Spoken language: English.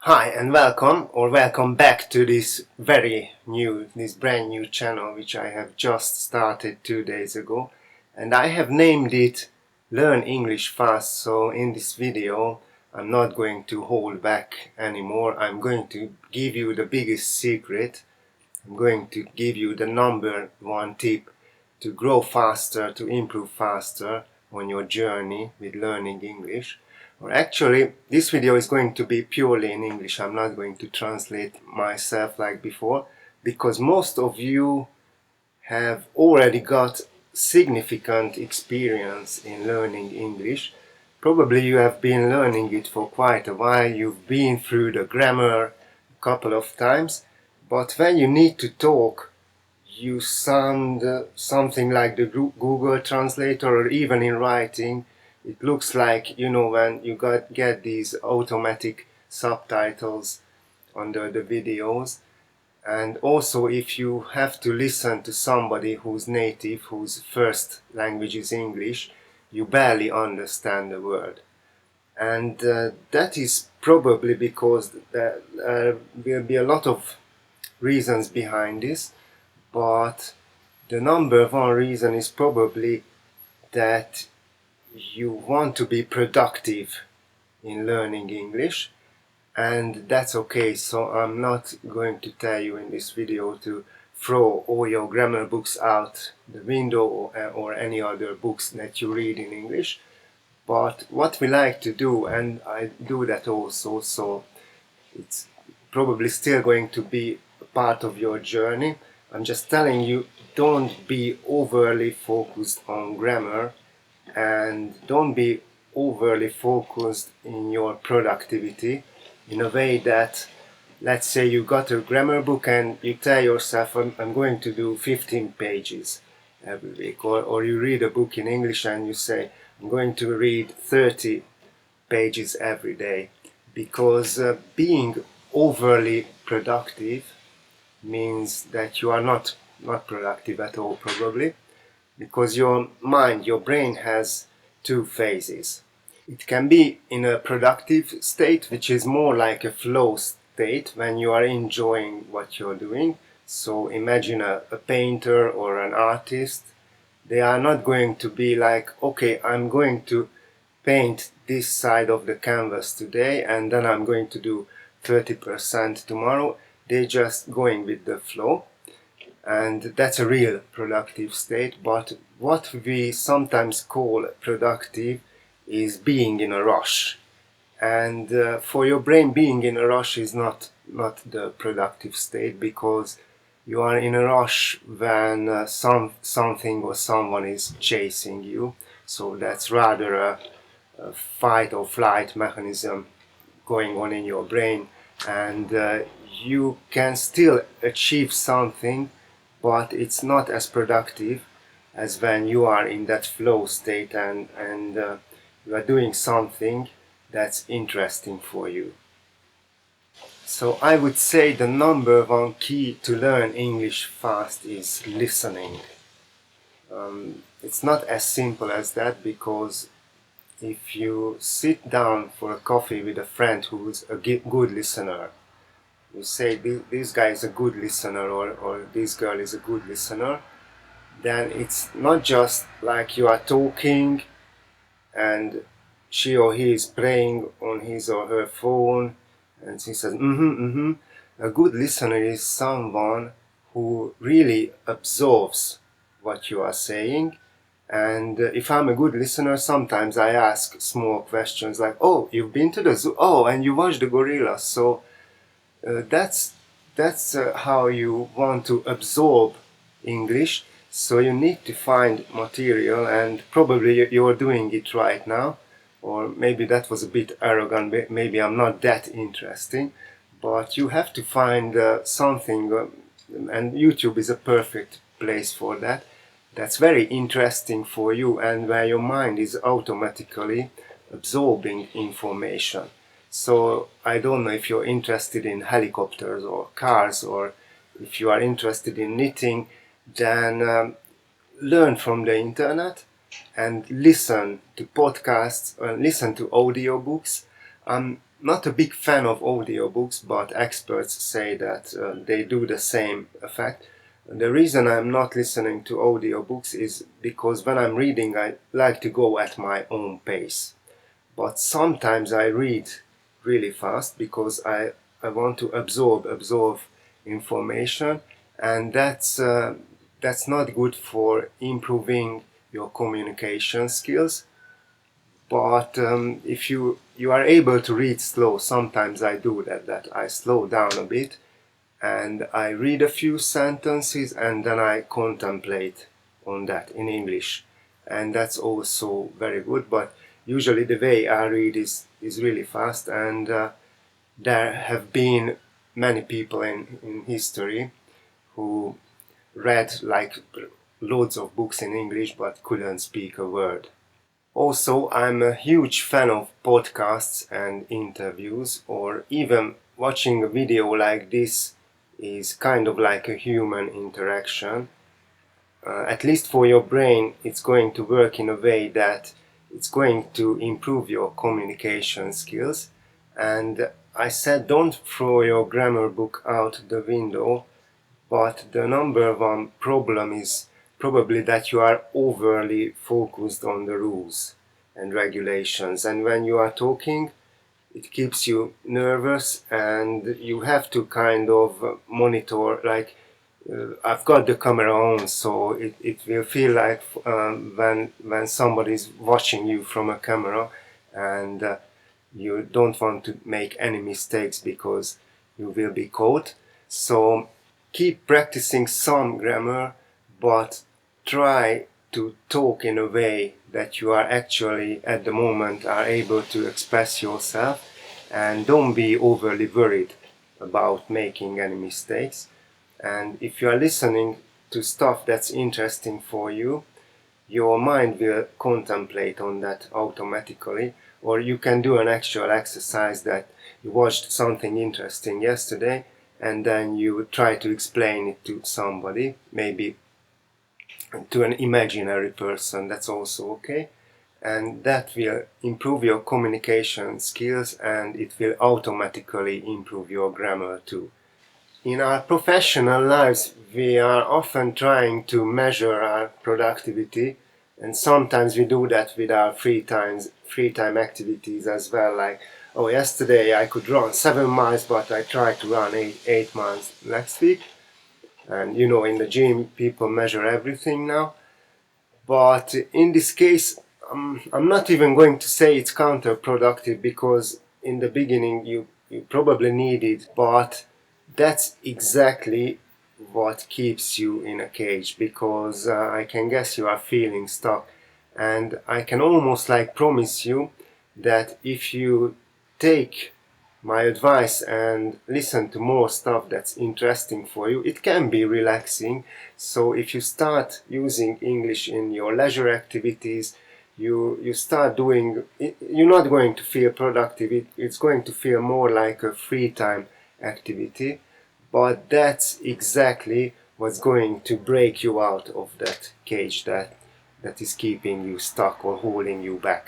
Hi and welcome back to this brand new channel which I have just started 2 days ago, and I have named it Learn English Fast. So in this video I'm not going to hold back anymore. I'm going to give you the biggest secret. I'm going to give you the number one tip to grow faster, to improve faster on your journey with learning English. Or actually, this video is going to be purely in English. I'm not going to translate myself like before, because most of you have already got significant experience in learning English. Probably you have been learning it for quite a while. You've been through the grammar a couple of times, but when you need to talk, you sound something like the Google Translator, or even in writing it looks like, when you get these automatic subtitles under the videos. And also, if you have to listen to somebody whose first language is English, you barely understand the word. And that is probably because there will be a lot of reasons behind this, but the number one reason is probably that you want to be productive in learning English, and that's okay. So I'm not going to tell you in this video to throw all your grammar books out the window, or any other books that you read in English. But what we like to do, and I do that also, so it's probably still going to be a part of your journey. I'm just telling you, don't be overly focused on grammar, and don't be overly focused in your productivity in a way that, let's say you got a grammar book and you tell yourself, I'm going to do 15 pages every week, or you read a book in English and you say, I'm going to read 30 pages every day, because being overly productive means that you are not productive at all, probably, because your brain has two phases. It can be in a productive state, which is more like a flow state, when you are enjoying what you're doing. So imagine a painter or an artist. They are not going to be like, okay, I'm going to paint this side of the canvas today and then I'm going to do 30% tomorrow. They're just going with the flow, and that's a real productive state. But what we sometimes call productive is being in a rush, and for your brain, being in a rush is not the productive state, because you are in a rush when something or someone is chasing you. So that's rather a fight or flight mechanism going on in your brain, and you can still achieve something, but it's not as productive as when you are in that flow state, and you are doing something that's interesting for you. So I would say the number one key to learn English fast is listening. It's not as simple as that, because if you sit down for a coffee with a friend who's a good listener, you say this guy is a good listener, or this girl is a good listener, then it's not just like you are talking and she or he is playing on his or her phone and she says A good listener is someone who really absorbs what you are saying. And if I'm a good listener, sometimes I ask small questions like, oh, you've been to the zoo? Oh, and you watched the gorillas? So that's how you want to absorb English. So you need to find material, and probably you're doing it right now. Or maybe that was a bit arrogant, maybe I'm not that interesting, but you have to find something, and YouTube is a perfect place for that, that's very interesting for you, and where your mind is automatically absorbing information. So I don't know if you're interested in helicopters or cars, or if you are interested in knitting, then learn from the internet and listen to podcasts and listen to audiobooks. I'm not a big fan of audiobooks, but experts say that they do the same effect. The reason I'm not listening to audiobooks is because when I'm reading, I like to go at my own pace. But sometimes I read really fast because I want to absorb information, and that's not good for improving your communication skills. But if you are able to read slow, sometimes I do that I slow down a bit and I read a few sentences and then I contemplate on that in English, and that's also very good. But usually the way I read is really fast, and there have been many people in history who read like loads of books in English but couldn't speak a word. Also, I'm a huge fan of podcasts and interviews, or even watching a video like this is kind of like a human interaction. At least for your brain, it's going to work in a way that it's going to improve your communication skills. And I said, don't throw your grammar book out the window, but the number one problem is probably that you are overly focused on the rules and regulations. And when you are talking, it keeps you nervous, and you have to kind of monitor, like, I've got the camera on, so it will feel like when somebody is watching you from a camera, and you don't want to make any mistakes because you will be caught. So keep practicing some grammar, but try to talk in a way that you are actually at the moment are able to express yourself, and don't be overly worried about making any mistakes. And if you are listening to stuff that's interesting for you, your mind will contemplate on that automatically. Or you can do an actual exercise that you watched something interesting yesterday and then you try to explain it to somebody, maybe to an imaginary person. That's also okay. And that will improve your communication skills, and it will automatically improve your grammar too. In our professional lives, we are often trying to measure our productivity, and sometimes we do that with our free time activities as well. Like, oh, yesterday I could run 7 miles, but I tried to run eight miles next week. And in the gym, people measure everything now. But in this case, I'm not even going to say it's counterproductive, because in the beginning you probably need it, but that's exactly what keeps you in a cage, because I can guess you are feeling stuck, and I can almost like promise you that if you take my advice and listen to more stuff that's interesting for you, it can be relaxing. So if you start using English in your leisure activities, you start doing it, you're not going to feel productive. It's going to feel more like a free time activity, but that's exactly what's going to break you out of that cage that is keeping you stuck or holding you back.